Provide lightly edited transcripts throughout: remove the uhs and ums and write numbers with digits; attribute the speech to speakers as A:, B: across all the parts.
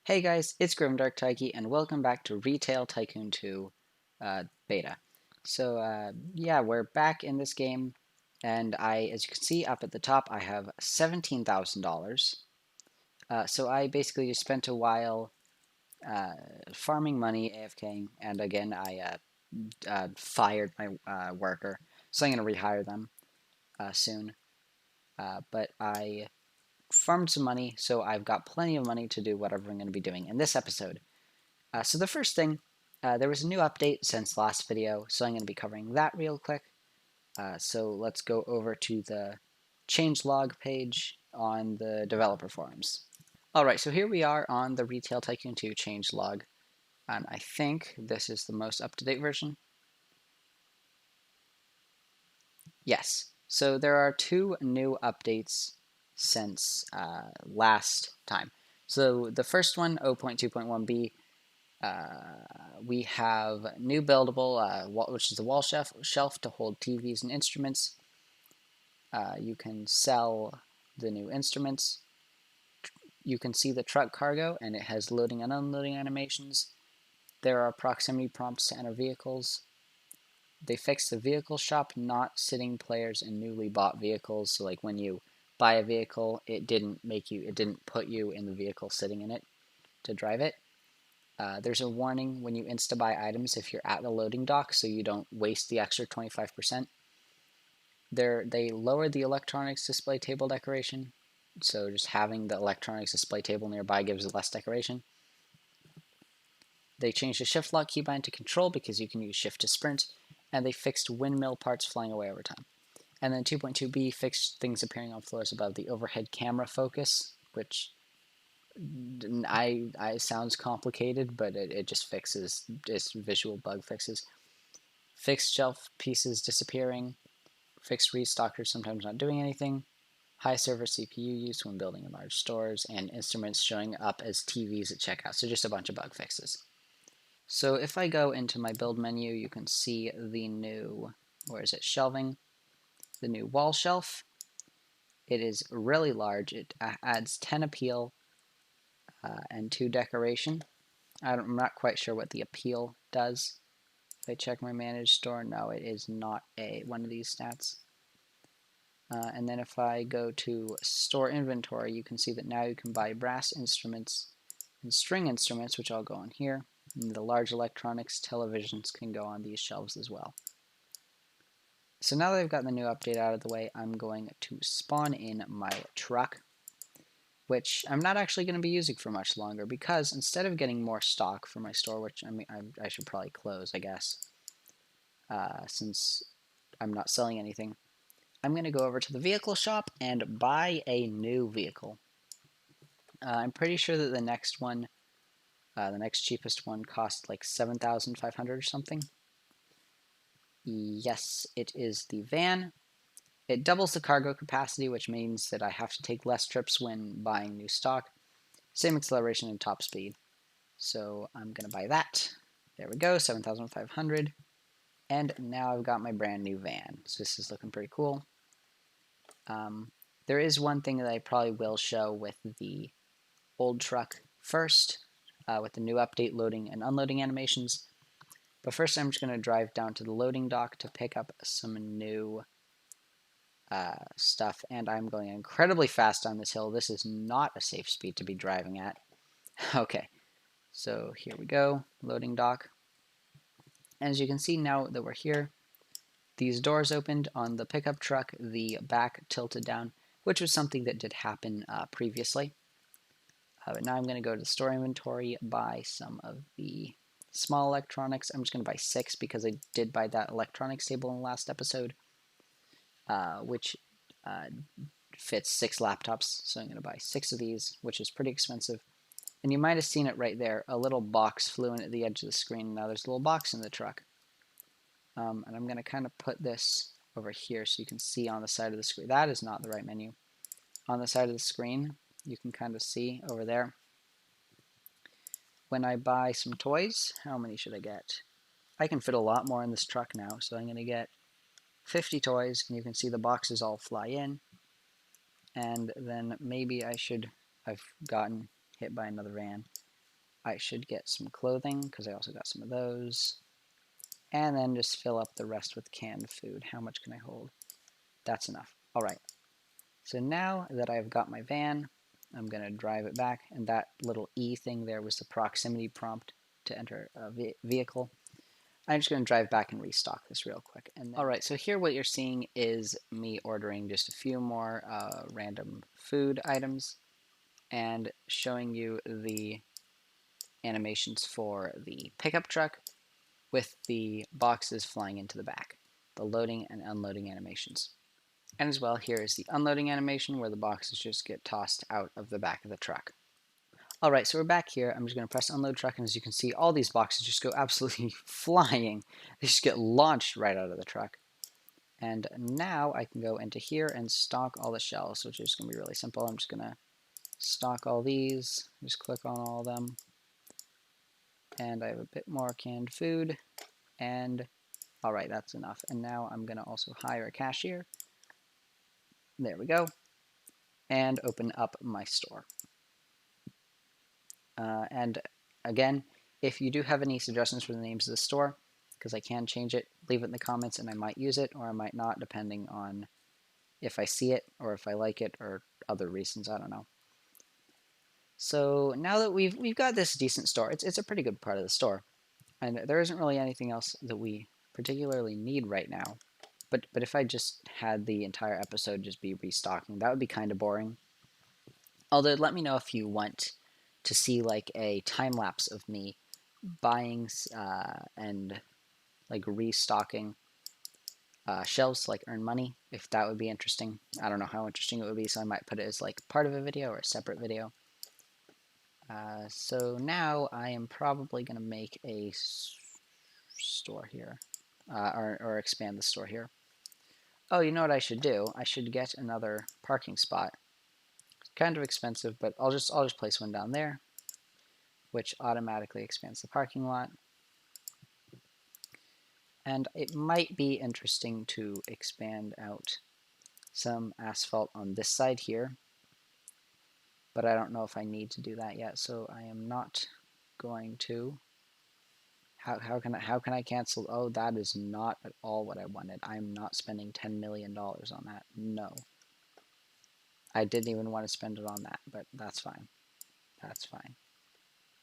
A: Hey guys, it's Grimdark Tyke, and welcome back to Retail Tycoon 2 beta. Yeah, we're back in this game, and as you can see up at the top, I have $17,000. So I basically just spent a while uh, farming money, AFKing, and again I fired my worker, so I'm going to rehire them soon. But I farmed some money, so I've got plenty of money to do whatever I'm going to be doing in this episode. So the first thing, there was a new update since last video, so I'm going to be covering that real quick. So let's go over to the changelog page on the developer forums. Alright, so here we are on the Retail Tycoon 2 changelog, and I think this is the most up-to-date version. Yes, so there are two new updates since last time. So the first one, 0.2.1b, we have new buildable, which is the wall shelf to hold TVs and instruments. You can sell the new instruments. You can see the truck cargo, and it has loading and unloading animations. There are proximity prompts to enter vehicles. They fixed the vehicle shop not sitting players in newly bought vehicles. So like when you buy a vehicle, it didn't put you in the vehicle sitting in it to drive it. There's a warning when you insta-buy items if you're at the loading dock, so you don't waste the extra 25%. They lowered the electronics display table decoration, so just having the electronics display table nearby gives less decoration. They changed the shift lock keybind to control because you can use shift to sprint, and they fixed windmill parts flying away over time. And then 2.2b fixed things appearing on floors above the overhead camera focus, which I sounds complicated, but it just fixes just visual bug fixes. Fixed shelf pieces disappearing. Fixed restockers sometimes not doing anything. High server CPU use when building in large stores, and instruments showing up as TVs at checkout. So just a bunch of bug fixes. So if I go into my build menu, you can see the new, shelving, the new wall shelf. It is really large. It adds 10 appeal and 2 decoration. I'm not quite sure what the appeal does. If I check my managed store, no, it is not one of these stats. And then if I go to store inventory, you can see that now you can buy brass instruments and string instruments, which I'll go on here. And the large electronics televisions can go on these shelves as well. So now that I've got the new update out of the way, I'm going to spawn in my truck, which I'm not actually going to be using for much longer because instead of getting more stock for my store, which I should probably close, I guess, since I'm not selling anything, I'm going to go over to the vehicle shop and buy a new vehicle. I'm pretty sure that the next one, the next cheapest one, cost like 7,500 or something. Yes, it is the van. It doubles the cargo capacity, which means that I have to take less trips when buying new stock. Same acceleration and top speed. So I'm going to buy that. There we go, 7,500. And now I've got my brand new van. So this is looking pretty cool. There is one thing that I probably will show with the old truck first, with the new update loading and unloading animations. But first I'm just going to drive down to the loading dock to pick up some new stuff, and I'm going incredibly fast on this hill. This is not a safe speed to be driving at. Okay, so here we go, loading dock. And as you can see now that we're here, these doors opened on the pickup truck, the back tilted down, which was something that did happen previously. But now I'm going to go to the store inventory, buy some of the small electronics. I'm just going to buy 6 because I did buy that electronics table in the last episode, which fits 6 laptops. So I'm going to buy 6 of these, which is pretty expensive. And you might have seen it right there. A little box flew in at the edge of the screen. Now there's a little box in the truck. And I'm going to kind of put this over here so you can see on the side of the screen. That is not the right menu. On the side of the screen, you can kind of see over there. When I buy some toys, how many should I get? I can fit a lot more in this truck now, so I'm going to get 50 toys, and you can see the boxes all fly in. And then maybe I've gotten hit by another van. I should get some clothing because I also got some of those. And then just fill up the rest with canned food. How much can I hold? That's enough. All right. So now that I've got my van, I'm going to drive it back. And that little E thing there was the proximity prompt to enter a vehicle. I'm just going to drive back and restock this real quick. And then... All right, so here what you're seeing is me ordering just a few more random food items and showing you the animations for the pickup truck with the boxes flying into the back, the loading and unloading animations. And as well, here is the unloading animation where the boxes just get tossed out of the back of the truck. Alright, so we're back here. I'm just going to press unload truck, and as you can see, all these boxes just go absolutely flying. They just get launched right out of the truck. And now I can go into here and stock all the shelves, which is going to be really simple. I'm just going to stock all these, just click on all of them. And I have a bit more canned food, and alright, that's enough. And now I'm going to also hire a cashier. There we go. And open up my store. And again, if you do have any suggestions for the names of the store, because I can change it, leave it in the comments and I might use it or I might not, depending on if I see it or if I like it or other reasons, I don't know. So now that we've got this decent store, it's a pretty good part of the store, and there isn't really anything else that we particularly need right now. But if I just had the entire episode just be restocking, that would be kind of boring. Although, let me know if you want to see like a time lapse of me buying and like restocking shelves to like earn money, if that would be interesting. I don't know how interesting it would be, so I might put it as like part of a video or a separate video. So now I am probably going to make a store here, or expand the store here. Oh, you know what I should do? I should get another parking spot. Kind of expensive, but I'll just place one down there, which automatically expands the parking lot. And it might be interesting to expand out some asphalt on this side here, but I don't know if I need to do that yet, so I am not going to. How can I cancel? Oh, that is not at all what I wanted. I'm not spending $10 million on that. No. I didn't even want to spend it on that, but that's fine. That's fine.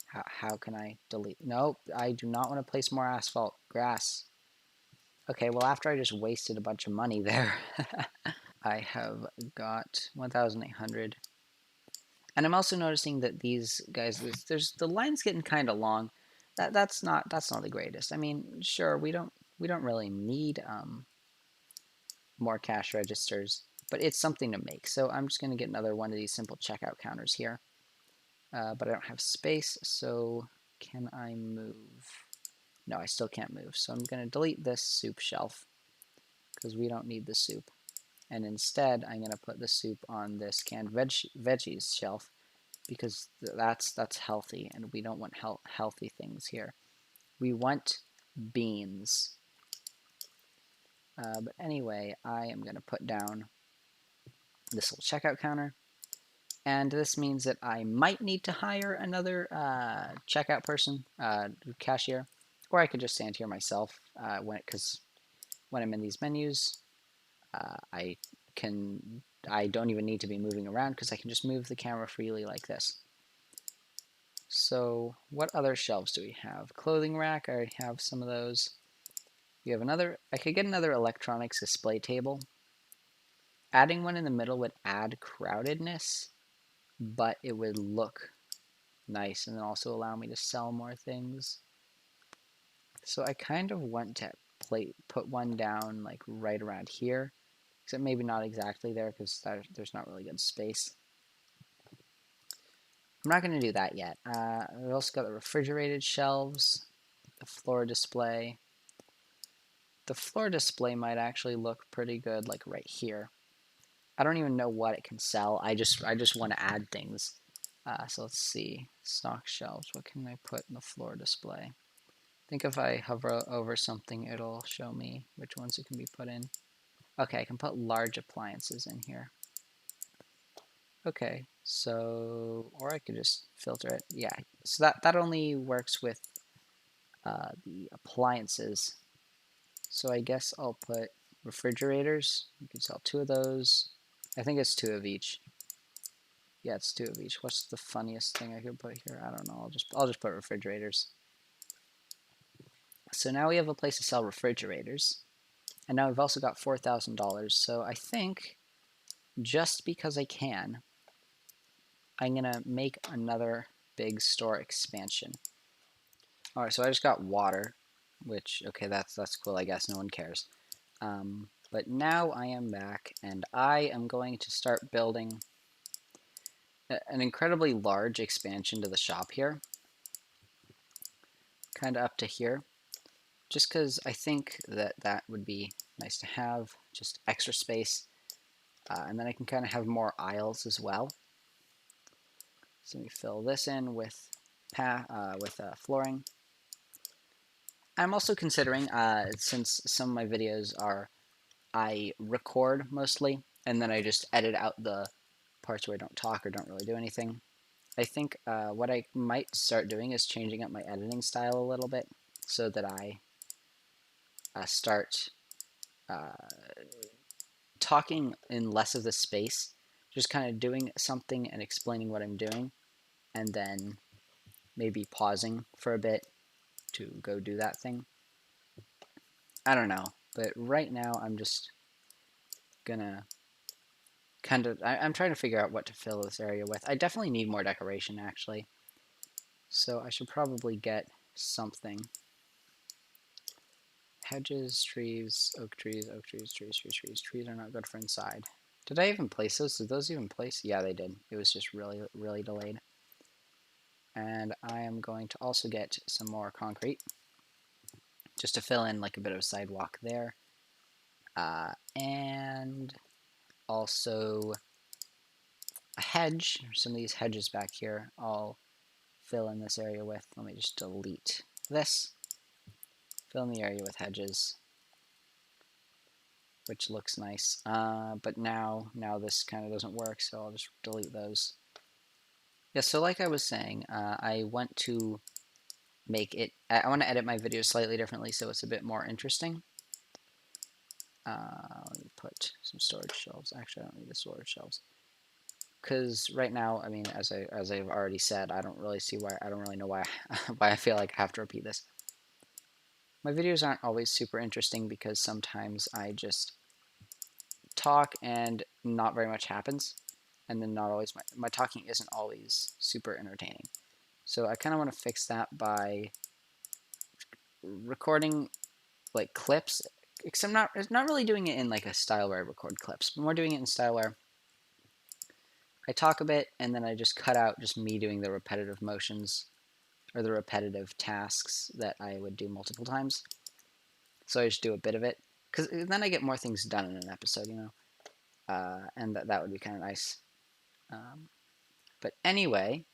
A: How can I delete? Nope, I do not want to place more asphalt. Grass. Okay, well, after I just wasted a bunch of money there, I have got 1,800. And I'm also noticing that these guys, there's the line's getting kind of long. That's not the greatest. I mean, sure, we don't really need more cash registers, but it's something to make. So I'm just going to get another one of these simple checkout counters here. But I don't have space, so can I move? No, I still can't move. So I'm going to delete this soup shelf because we don't need the soup. And instead, I'm going to put the soup on this canned veggies shelf because that's healthy, and we don't want healthy things here. We want beans. But anyway, I am going to put down this little checkout counter. And this means that I might need to hire another checkout person, cashier, or I could just stand here myself because when I'm in these menus, I don't even need to be moving around because I can just move the camera freely like this. So what other shelves do we have? Clothing rack, I already have some of those. We have another, I could get another electronics display table. Adding one in the middle would add crowdedness, but it would look nice and then also allow me to sell more things. So I kind of want to put one down like right around here, except maybe not exactly there because there's not really good space. I'm not going to do that yet. We've also got the refrigerated shelves, the floor display. The floor display might actually look pretty good like right here. I don't even know what it can sell. I just want to add things. So let's see. Stock shelves. What can I put in the floor display? I think if I hover over something, it'll show me which ones it can be put in. Okay, I can put large appliances in here. Okay, So, or I could just filter it. Yeah, so that only works with the appliances. So I guess I'll put refrigerators. You can sell 2 of those. I think it's 2 of each. Yeah, it's 2 of each. What's the funniest thing I could put here? I don't know. I'll just put refrigerators. So now we have a place to sell refrigerators. And now we've also got $4,000. So I think just because I can, I'm going to make another big store expansion. All right, so I just got water, which, okay, that's cool, I guess. No one cares. But now I am back, and I am going to start building an incredibly large expansion to the shop here, kind of up to here, just because I think that would be nice to have, just extra space, and then I can kind of have more aisles as well. So let me fill this in with flooring. I'm also considering, since some of my videos are, I record mostly, and then I just edit out the parts where I don't talk or don't really do anything. I think what I might start doing is changing up my editing style a little bit so that I start talking in less of the space, just kind of doing something and explaining what I'm doing, and then maybe pausing for a bit to go do that thing. I don't know, but right now I'm just gonna I'm trying to figure out what to fill this area with. I definitely need more decoration, actually. So I should probably get something. Hedges, trees, oak trees, trees. Trees are not good for inside. Did I even place those? Did those even place? Yeah, they did. It was just really, really delayed. And I am going to also get some more concrete, just to fill in like a bit of a sidewalk there. And also a hedge. Some of these hedges back here I'll fill in this area with. Let me just delete this. Fill in the area with hedges, which looks nice. But now this kind of doesn't work, so I'll just delete those. Yeah, so like I was saying, I want to I want to edit my videos slightly differently so it's a bit more interesting. Let me put some storage shelves. Actually, I don't need the storage shelves. Because right now, I mean, as I've already said, I don't really know why why I feel like I have to repeat this. My videos aren't always super interesting because sometimes I just talk and not very much happens, and then not always my talking isn't always super entertaining. So I kind of want to fix that by recording like clips, except not really doing it in like a style where I record clips, but more doing it in style where I talk a bit and then I just cut out just me doing the repetitive motions or the repetitive tasks that I would do multiple times. So I just do a bit of it, because then I get more things done in an episode, you know, and that would be kind of nice. But anyway,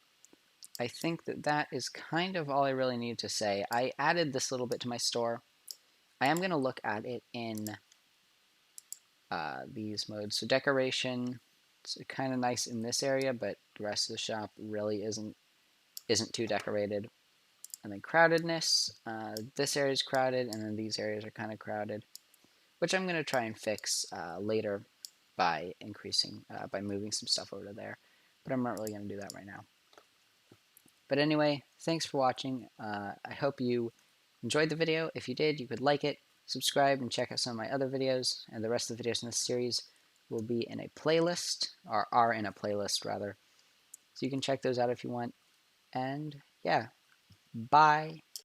A: I think that is kind of all I really need to say. I added this little bit to my store. I am going to look at it in these modes. So decoration, it's kind of nice in this area, but the rest of the shop really isn't too decorated. And then crowdedness, this area is crowded, and then these areas are kind of crowded, which I'm going to try and fix later by by moving some stuff over to there. But I'm not really going to do that right now. But anyway, thanks for watching. I hope you enjoyed the video. If you did, you could like it, subscribe, and check out some of my other videos. And the rest of the videos in this series will be in a playlist, or are in a playlist rather. So you can check those out if you want. And yeah, bye.